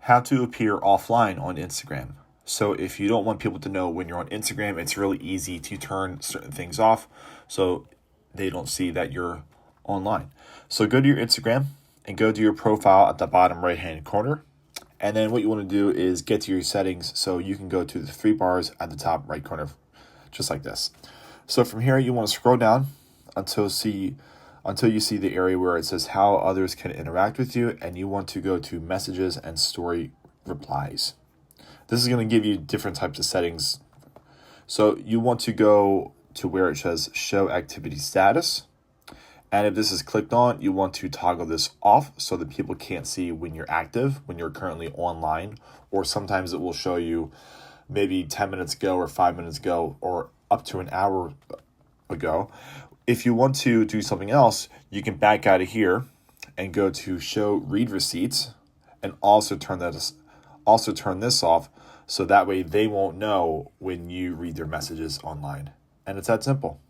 How to appear offline on Instagram. So if you don't want people to know when you're on Instagram, it's really easy to turn certain things off so they don't see that you're online. So go to your Instagram and go to your profile at the bottom right hand corner. And then what you want to do is get to your settings so you can go to the three bars at the top right corner, just like this. So from here, you want to scroll down until you see the area where it says how others can interact with you, and you want to go to messages and story replies. This is going to give you different types of settings. So you want to go to where it says show activity status. And if this is clicked on, you want to toggle this off so that people can't see when you're active, when you're currently online, or sometimes it will show you maybe 10 minutes ago or 5 minutes ago or up to an hour ago. If you want to do something else, you can back out of here and go to show read receipts and also turn this off so that way they won't know when you read their messages online. And it's that simple.